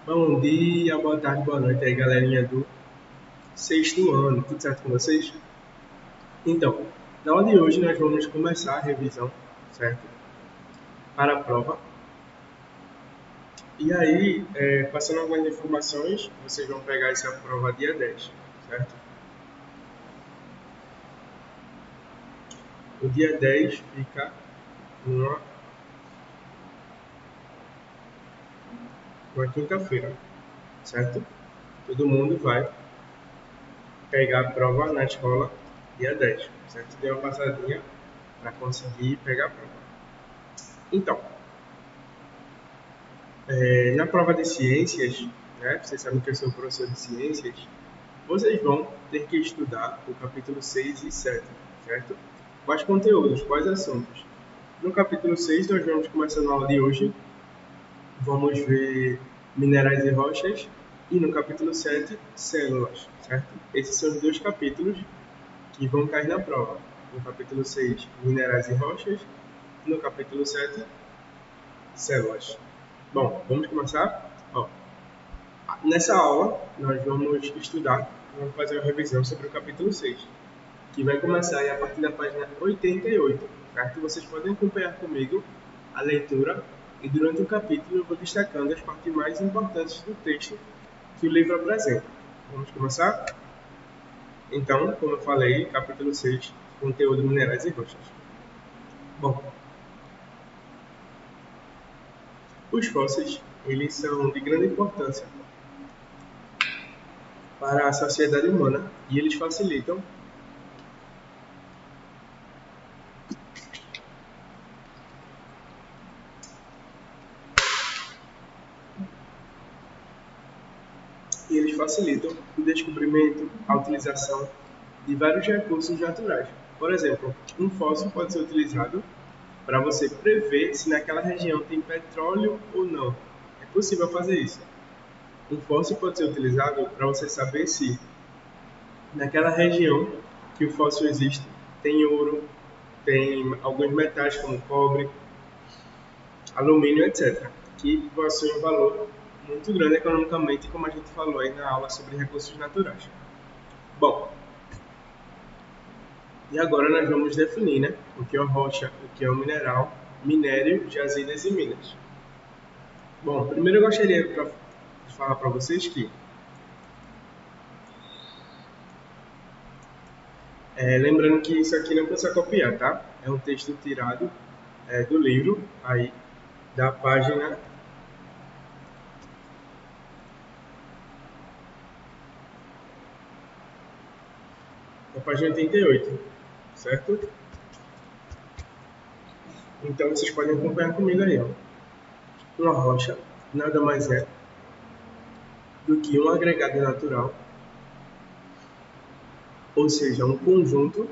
Bom dia, boa tarde, boa noite aí, galerinha do sexto ano. Tudo certo com vocês? Então, na aula de hoje nós vamos começar a revisão, certo? Para a prova. E aí, passando algumas informações, vocês vão pegar essa prova dia 10, certo? O dia 10 fica numa quinta-feira, certo? Todo mundo vai pegar a prova na escola dia 10, certo? Dê uma passadinha para conseguir pegar a prova. Então, na prova de ciências, né, vocês sabem que eu sou professor de ciências, vocês vão ter que estudar o capítulo 6 e 7, certo? Quais conteúdos, quais assuntos? No capítulo 6, nós vamos começar na aula de hoje, vamos ver minerais e rochas, e no capítulo 7, células, certo? Esses são os dois capítulos que vão cair na prova. No capítulo 6, minerais e rochas, e no capítulo 7, células. Bom, vamos começar? Nessa aula, nós vamos fazer uma revisão sobre o capítulo 6, que vai começar a partir da página 88, certo? Vocês podem acompanhar comigo a leitura e durante o capítulo eu vou destacando as partes mais importantes do texto que o livro apresenta. Vamos começar? Então, como eu falei, capítulo 6, conteúdo minerais e rochas. Bom, os fósseis, eles são de grande importância para a sociedade humana e eles facilitam o descobrimento, a utilização de vários recursos naturais. Por exemplo, um fóssil pode ser utilizado para você prever se naquela região tem petróleo ou não. É possível fazer isso. Um fóssil pode ser utilizado para você saber se naquela região que o fóssil existe tem ouro, tem alguns metais como cobre, alumínio, etc., que possuem um valor muito grande economicamente, como a gente falou aí na aula sobre recursos naturais. Bom, e agora nós vamos definir, né, o que é uma rocha, o que é um mineral, minério, jazidas e minas. Bom, primeiro eu gostaria de falar para vocês que lembrando que isso aqui não precisa copiar, tá? É um texto tirado do livro, aí da página da página 88, certo? Então vocês podem acompanhar comigo aí, ó. Uma rocha nada mais é do que um agregado natural, ou seja, um conjunto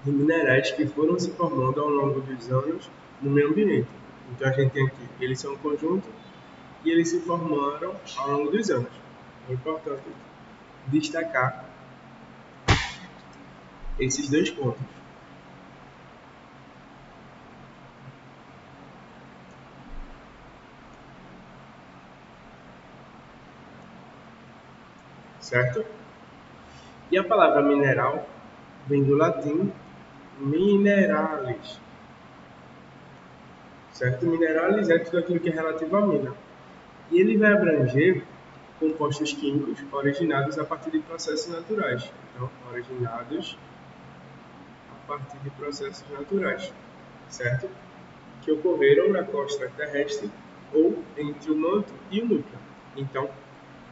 de minerais que foram se formando ao longo dos anos no meio ambiente. Então a gente tem aqui, eles são um conjunto e eles se formaram ao longo dos anos. É importante destacar esses dois pontos. Certo? E a palavra mineral vem do latim mineralis. Certo? Mineralis é tudo aquilo que é relativo à mina. E ele vai abranger compostos químicos originados a partir de processos naturais. Então, originados a partir de processos naturais, certo? Que ocorreram na crosta terrestre ou entre o manto e o núcleo. Então,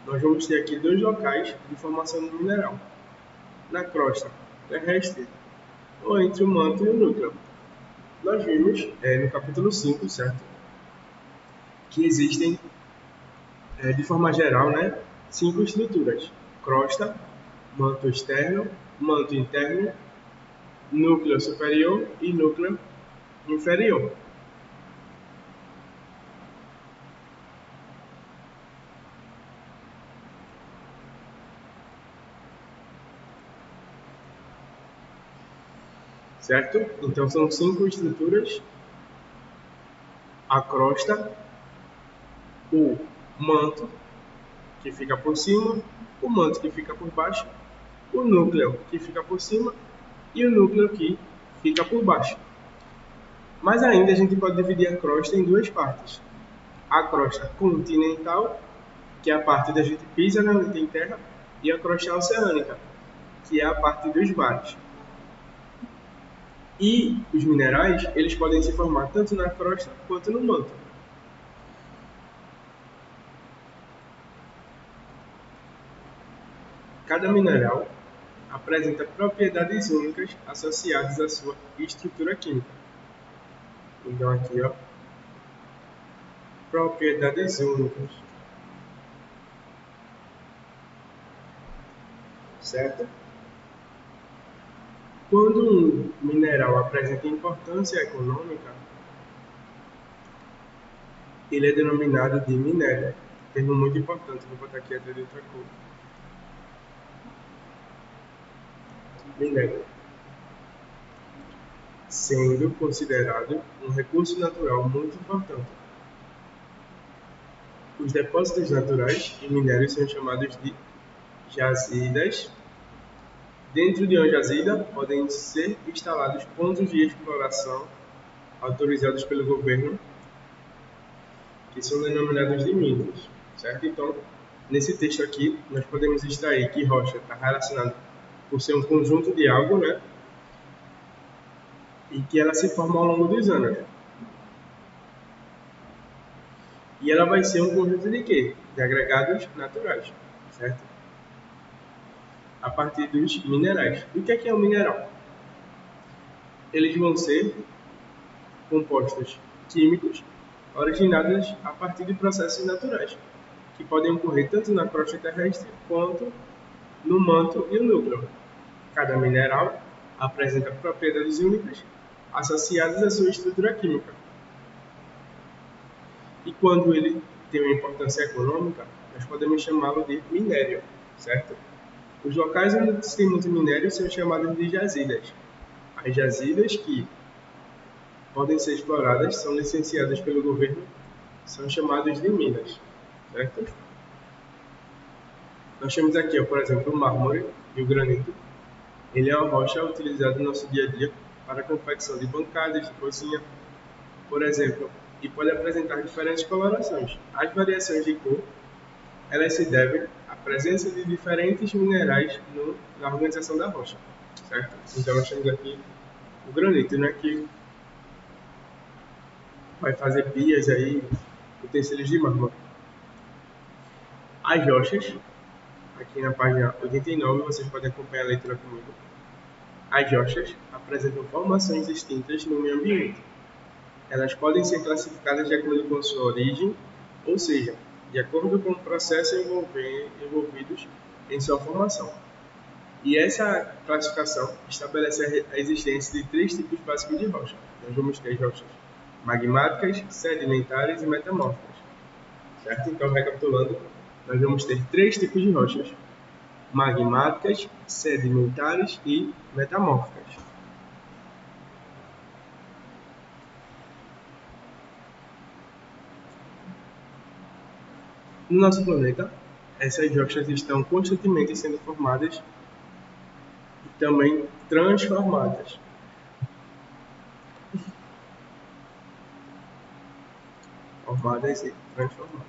nós vamos ter aqui dois locais de formação do mineral. Na crosta terrestre ou entre o manto e o núcleo. Nós vimos no capítulo 5, certo? Que existem, de forma geral, né, 5 estruturas: crosta, manto externo, manto interno, núcleo superior e núcleo inferior. certo? Então são 5 estruturas: a crosta, o manto, que fica por cima, o manto que fica por baixo, o núcleo que fica por cima e o núcleo que fica por baixo. Mas ainda a gente pode dividir a crosta em 2 partes. A crosta continental, que é a parte da gente pisa na terra, e a crosta oceânica, que é a parte dos mares. E os minerais, eles podem se formar tanto na crosta quanto no manto. Cada mineral apresenta propriedades únicas associadas à sua estrutura química. Então aqui, ó, propriedades únicas, certo? Quando um mineral apresenta importância econômica, ele é denominado de minério. Termo muito importante, vou botar aqui até de outra cor. Minério. Sendo considerado um recurso natural muito importante. Os depósitos naturais e minérios são chamados de jazidas. Dentro de uma jazida podem ser instalados pontos de exploração autorizados pelo governo, que são denominados de minas, certo? Então, nesse texto aqui, nós podemos extrair que rocha está relacionada por ser um conjunto de algo, né? E que ela se forma ao longo dos anos. E ela vai ser um conjunto de quê? De agregados naturais, certo? A partir dos minerais. E o que é um mineral? Eles vão ser compostos químicos originados a partir de processos naturais, que podem ocorrer tanto na crosta terrestre quanto no manto e no núcleo. Cada mineral apresenta propriedades únicas associadas à sua estrutura química. E quando ele tem uma importância econômica, nós podemos chamá-lo de minério, certo? Os locais onde se tem muito minério são chamados de jazidas. As jazidas que podem ser exploradas são licenciadas pelo governo, são chamadas de minas, certo? Nós temos aqui, por exemplo, o mármore e o granito. Ele é uma rocha utilizada no nosso dia a dia para a confecção de bancadas de cozinha, por exemplo, e pode apresentar diferentes colorações. As variações de cor, elas se devem à presença de diferentes minerais na organização da rocha, certo? Então nós temos aqui o granito, né, que vai fazer pias aí, utensílios de mármore. As rochas, aqui na página 89, vocês podem acompanhar a leitura comigo. As rochas apresentam formações distintas no meio ambiente. Elas podem ser classificadas de acordo com sua origem, ou seja, de acordo com o processo envolvidos em sua formação. E essa classificação estabelece a existência de 3 tipos básicos de rocha. Nós vamos ter rochas magmáticas, sedimentares e metamórficas. Certo? Então, recapitulando, nós vamos ter 3 tipos de rochas: magmáticas, sedimentares e metamórficas. No nosso planeta, essas rochas estão constantemente sendo formadas e também transformadas. Formadas e transformadas.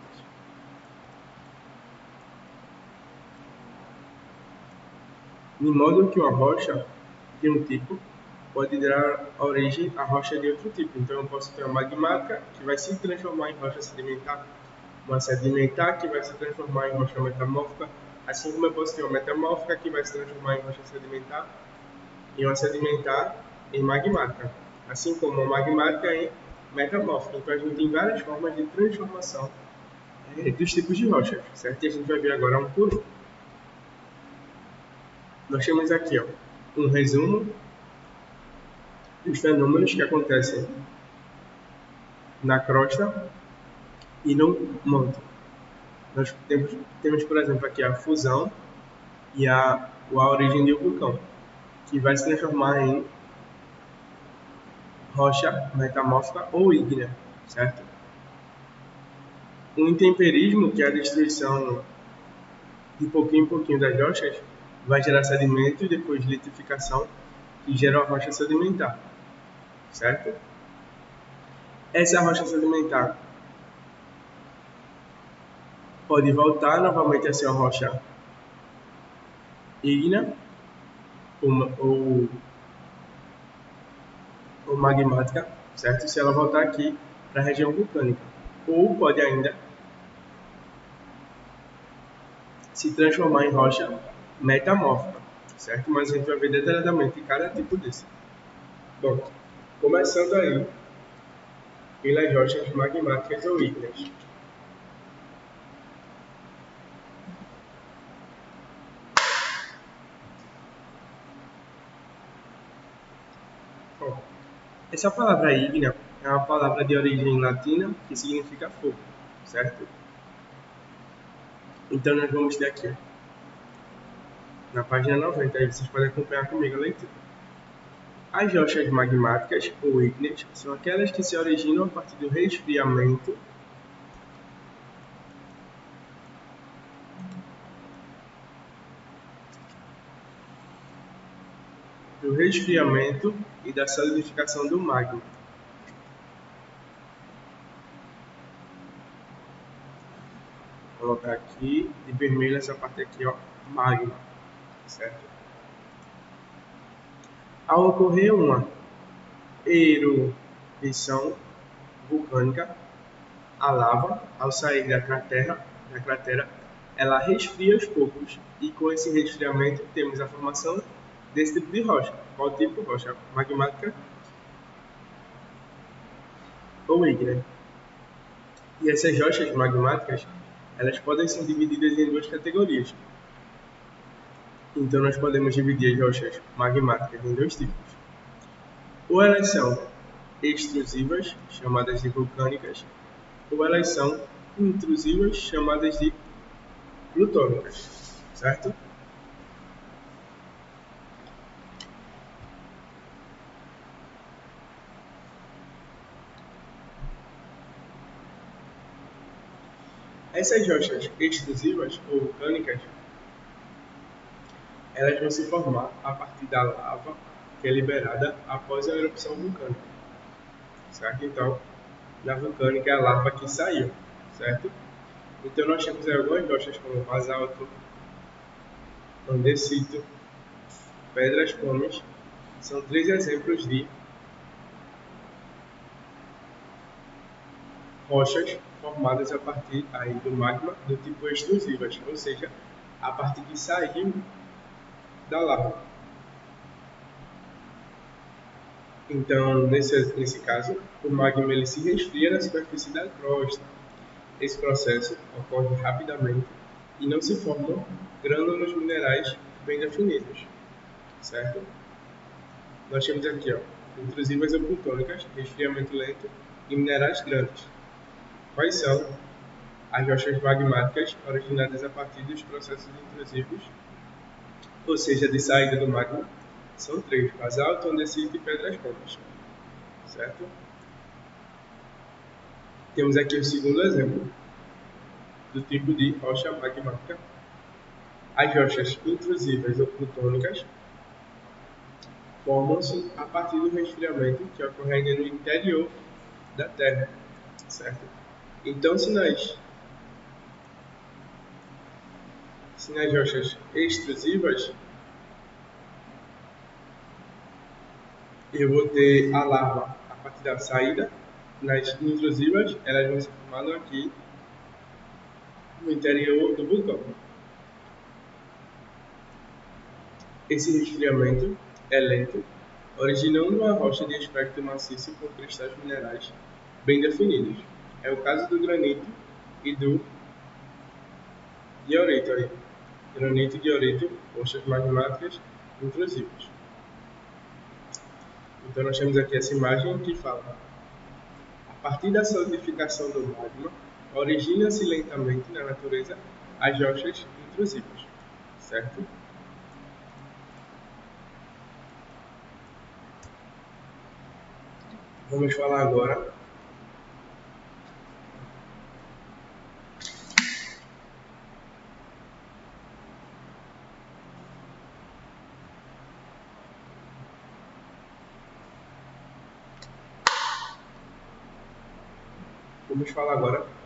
De modo que uma rocha de um tipo pode dar origem à rocha de outro tipo. Então, eu posso ter uma magmática que vai se transformar em rocha sedimentar, uma sedimentar que vai se transformar em rocha metamórfica, assim como eu posso ter uma metamórfica que vai se transformar em rocha sedimentar e uma sedimentar em magmática, assim como uma magmática em metamórfica. Então, a gente tem várias formas de transformação dos tipos de rochas, certo? E a gente vai ver agora um por um. Nós temos aqui, ó, um resumo dos fenômenos que acontecem na crosta e no manto. Nós temos, por exemplo, aqui a fusão e a origem de um vulcão, que vai se transformar em rocha metamórfica ou ígnea, certo? O intemperismo, que é a destruição de pouquinho em pouquinho das rochas, vai gerar sedimento e depois lixificação, que gera uma rocha sedimentar, certo? Essa rocha sedimentar pode voltar novamente a ser uma rocha ígnea ou magmática, certo? Se ela voltar aqui para a região vulcânica. Ou pode ainda se transformar em rocha metamórfica, certo? Mas a gente vai ver detalhadamente cada tipo desse. Bom, começando aí pelas rochas magmáticas ou ígneas. Bom, essa palavra ígnea é uma palavra de origem latina que significa fogo, certo? Então nós vamos ter aqui, na página 90, aí vocês podem acompanhar comigo a leitura. As rochas magmáticas ou ígneas são aquelas que se originam a partir do resfriamento e da solidificação do magma. Vou colocar aqui de vermelho essa parte aqui, ó, magma, certo? Ao ocorrer uma erupção vulcânica, a lava, ao sair da cratera, ela resfria aos poucos e com esse resfriamento temos a formação desse tipo de rocha. Qual tipo? Rocha magmática ou ígnea. E essas rochas magmáticas, elas podem ser divididas em duas categorias. Então nós podemos dividir as rochas magmáticas em dois tipos. Ou elas são extrusivas, chamadas de vulcânicas, ou elas são intrusivas, chamadas de plutônicas, certo? Essas rochas extrusivas ou vulcânicas, elas vão se formar a partir da lava que é liberada após a erupção vulcânica, certo? Então, na vulcânica é a lava que saiu, certo? Então nós temos aí algumas rochas como basalto, andesito, pedras pómeas, são três exemplos de rochas formadas a partir aí do magma do tipo extrusivas, ou seja, a partir que saiu da lava. Então, nesse caso, o magma ele se resfria na superfície da crosta. Esse processo ocorre rapidamente e não se formam grânulos minerais bem definidos, certo? Nós temos aqui, ó, intrusivas ou plutônicas, resfriamento lento e minerais grandes. Quais são as rochas magmáticas originadas a partir dos processos intrusivos, ou seja, de saída do magma? São três: basalto, andesito e pedras pómeas, certo? Temos aqui o segundo exemplo do tipo de rocha magmática. As rochas intrusivas ou plutônicas formam-se a partir do resfriamento que ocorre ainda no interior da Terra, certo? Então, se nas rochas extrusivas, eu vou ter a lava a partir da saída, nas intrusivas, elas vão se formando aqui no interior do vulcão. Esse resfriamento é lento, originando uma rocha de aspecto maciço com cristais minerais bem definidos. É o caso do granito e do diorito aí. Granito e diorito, rochas magmáticas intrusivas. Então nós temos aqui essa imagem que fala: a partir da solidificação do magma, origina-se lentamente na natureza as rochas intrusivas, certo? Vamos falar agora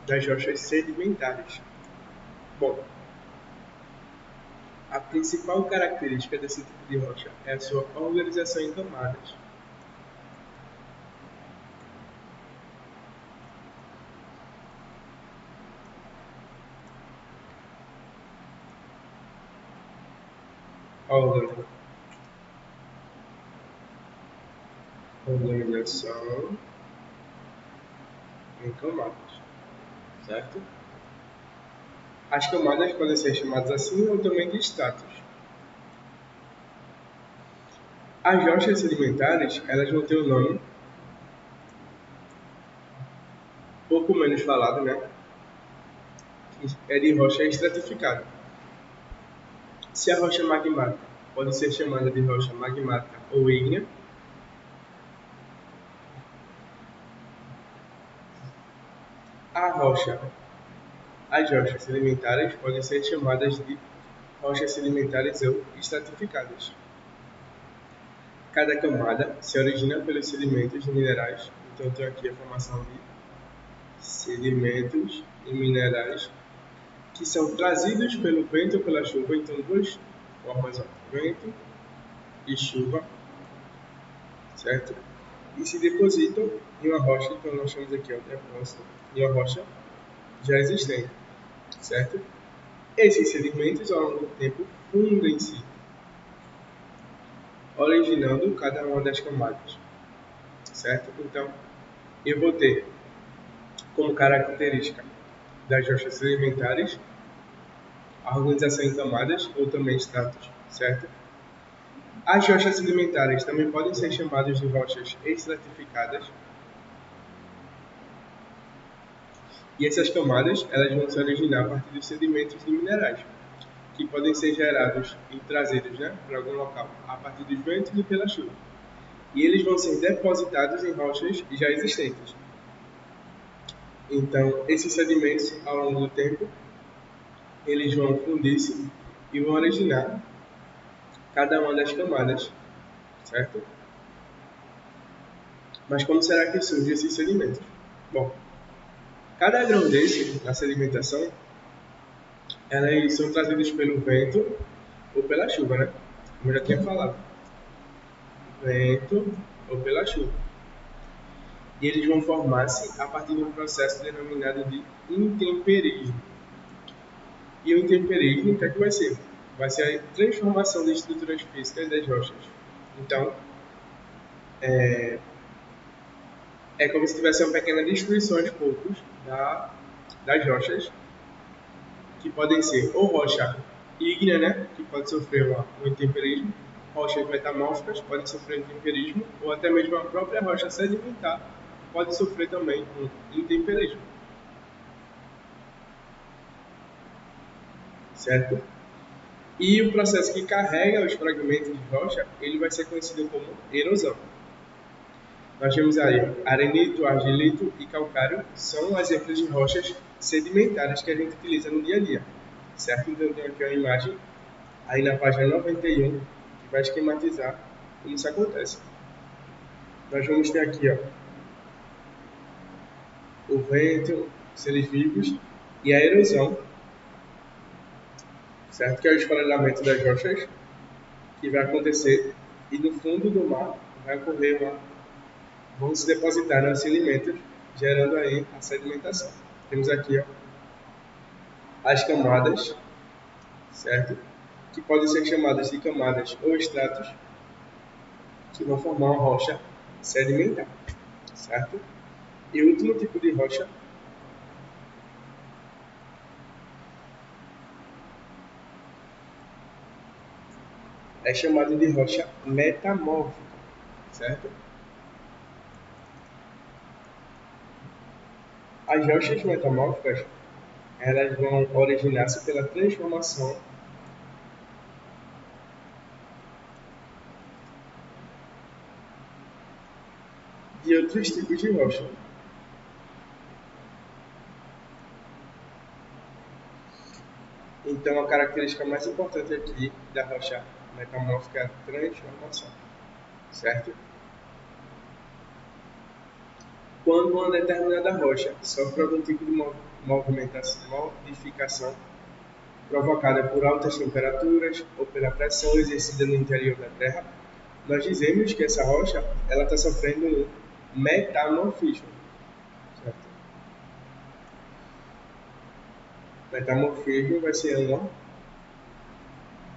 das rochas sedimentares. Bom, a principal característica desse tipo de rocha é a sua organização em camadas. Organização em camadas, certo? As camadas podem ser chamadas assim ou também de estratos. As rochas sedimentares, elas vão ter o nome pouco menos falado, né? Que é de rocha estratificada. Se a rocha magmática pode ser chamada de rocha magmática ou ígnea, as rochas sedimentares podem ser chamadas de rochas sedimentares ou estratificadas. Cada camada se origina pelos sedimentos de minerais. Então, eu tenho aqui a formação de sedimentos e minerais que são trazidos pelo vento ou pela chuva. Então, duas formas, vento e chuva, certo? E se depositam em uma rocha, então nós chamamos aqui o depósito em uma rocha já existente, certo? Esses sedimentos, ao longo do tempo, fundem-se, originando cada uma das camadas, certo? Então, eu vou ter como característica das rochas sedimentares a organização em camadas ou também estratos, certo? As rochas sedimentares também podem ser chamadas de rochas estratificadas. E essas camadas elas vão se originar a partir dos sedimentos de minerais, que podem ser gerados e trazidos, para algum local a partir dos ventos e pela chuva. E eles vão ser depositados em rochas já existentes. Então, esses sedimentos, ao longo do tempo, eles vão fundir-se e vão originar cada uma das camadas, certo? Mas como será que surgem esses sedimentos? Bom, cada grão desse, na sedimentação, elas são trazidas pelo vento ou pela chuva, né? Como eu já tinha falado. Vento ou pela chuva. E eles vão formar-se a partir de um processo denominado de intemperismo. E o intemperismo, o que é que vai ser? Vai ser a transformação das estruturas físicas das rochas. Então, é como se tivesse uma pequena destruição aos poucos das rochas, que podem ser ou rocha ígnea, né, que pode sofrer um intemperismo, rochas metamórficas podem sofrer intemperismo, ou até mesmo a própria rocha sedimentar pode sofrer também um intemperismo. Certo? E o processo que carrega os fragmentos de rocha, ele vai ser conhecido como erosão. Nós temos aí arenito, argilito e calcário, são exemplos de rochas sedimentares que a gente utiliza no dia a dia. Certo? Então eu tenho aqui uma imagem, aí na página 91, que vai esquematizar como isso acontece. Nós vamos ter aqui o vento, seres vivos e a erosão, certo? Que é o esfarelamento das rochas que vai acontecer e no fundo do mar vai ocorrer vão se depositar nos sedimentos, gerando aí a sedimentação. Temos aqui as camadas, certo? Que podem ser chamadas de camadas ou estratos, que vão formar uma rocha sedimentar, certo? E o último tipo de rocha é chamado de rocha metamórfica, certo? As rochas metamórficas elas vão originar-se pela transformação e outros tipos de rocha. Então, a característica mais importante aqui da rocha metamórfica é a transformação, certo? Quando uma determinada rocha sofre algum tipo de modificação provocada por altas temperaturas ou pela pressão exercida no interior da Terra, nós dizemos que essa rocha está sofrendo um metamorfismo. Certo? Metamorfismo vai ser uma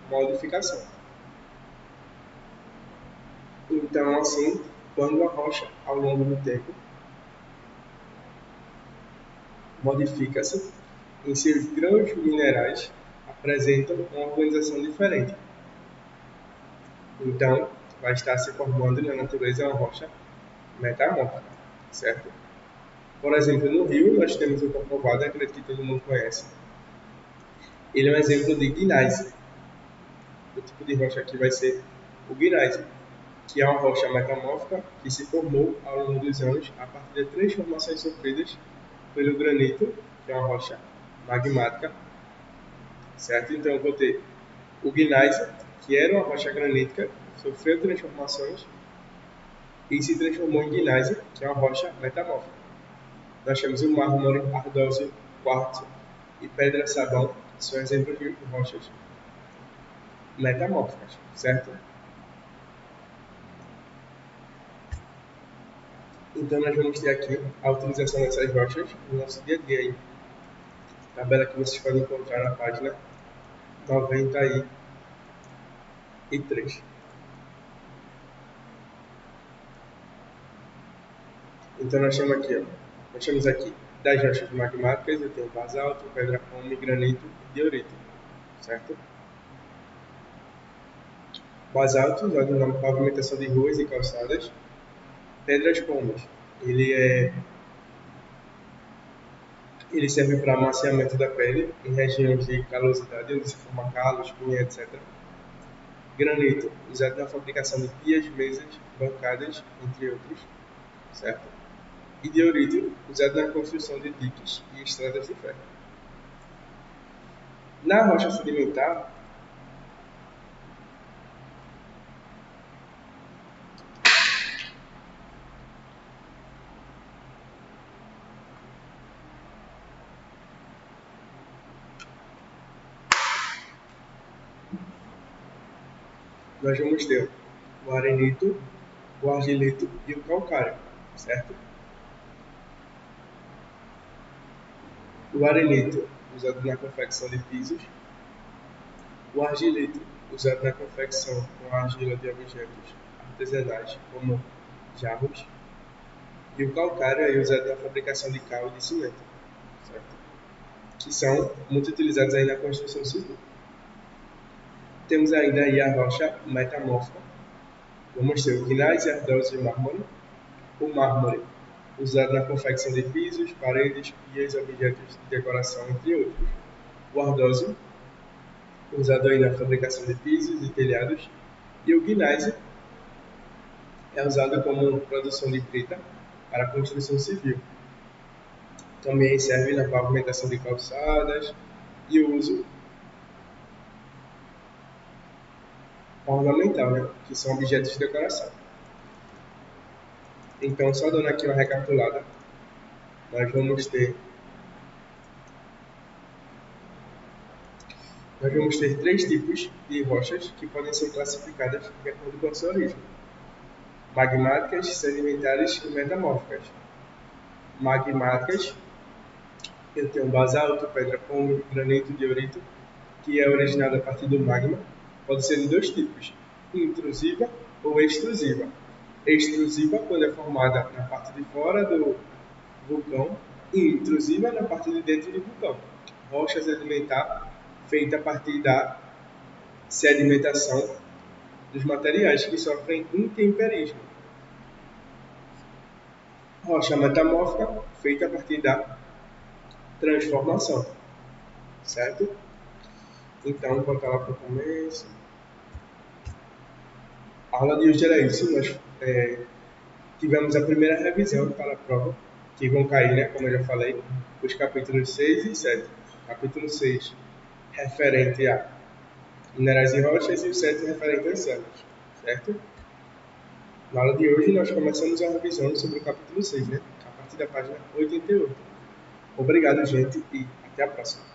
modificação. Então, assim, quando a rocha, ao longo do tempo, modifica-se, em seus grãos minerais apresentam uma organização diferente. Então, vai estar se formando na natureza uma rocha metamórfica, certo? Por exemplo, no Rio, nós temos o Corcovado, acredito que todo mundo conhece. Ele é um exemplo de gneiss. O tipo de rocha aqui vai ser o gneiss, que é uma rocha metamórfica que se formou ao longo dos anos a partir de transformações sofridas pelo granito, que é uma rocha magmática, certo? Então, eu vou ter o gneiss, que era uma rocha granítica, sofreu transformações e se transformou em gneiss, que é uma rocha metamórfica. Nós temos o mármore, ardósio, quartzo e pedra-sabão, que são exemplos de rochas metamórficas, certo? Então, nós vamos ter aqui a utilização dessas rochas no nosso dia a dia. Tabela que vocês podem encontrar na página 93. Então, nós temos aqui 10 rochas magmáticas. Eu tenho basalto, pedra-pome, granito e diorito, certo? Basalto, usado na pavimentação de ruas e calçadas. Pedras-pomes, ele serve para amaciamento da pele em regiões de calosidade, onde se forma calos, cunha, etc. Granito, usado na fabricação de pias, mesas, bancadas, entre outros, certo? E diorito, usado na construção de diques e estradas de ferro. Na rocha sedimentar, nós vamos ter o arenito, o argilito e o calcário, certo? O arenito, usado na confecção de pisos. O argilito, usado na confecção com argila de objetos artesanais, como jarros. E o calcário é usado na fabricação de cal e de cimento, certo? Que são muito utilizados aí na construção civil. Temos ainda aí a rocha metamórfica. Vamos ter o gneiss, ardósio e mármore. O mármore, usado na confecção de pisos, paredes, pias, objetos de decoração, entre outros. O ardósio, usado aí na fabricação de pisos e telhados. E o gneiss é usado como produção de brita para a construção civil. Também serve na pavimentação de calçadas e uso ornamental, né? Que são objetos de decoração. Então, só dando aqui uma recapitulada, nós vamos ter três tipos de rochas que podem ser classificadas de acordo com a sua origem: magmáticas, sedimentares e metamórficas. Magmáticas, eu tenho basalto, pedra-pome, granito, diorito, que é originado a partir do magma. Pode ser de dois tipos: intrusiva ou extrusiva. Extrusiva, quando é formada na parte de fora do vulcão, e intrusiva na parte de dentro do vulcão. Rocha sedimentar feita a partir da sedimentação dos materiais que sofrem intemperismo. Rocha metamórfica feita a partir da transformação, certo? Então, voltar lá para o começo. A aula de hoje era isso. tivemos a primeira revisão para a prova, que vão cair, né, como eu já falei, os capítulos 6 e 7. Capítulo 6, referente a minerais e rochas, e o 7, referente às células, certo? Na aula de hoje, nós começamos a revisão sobre o capítulo 6, né, a partir da página 88. Obrigado, gente, e até a próxima.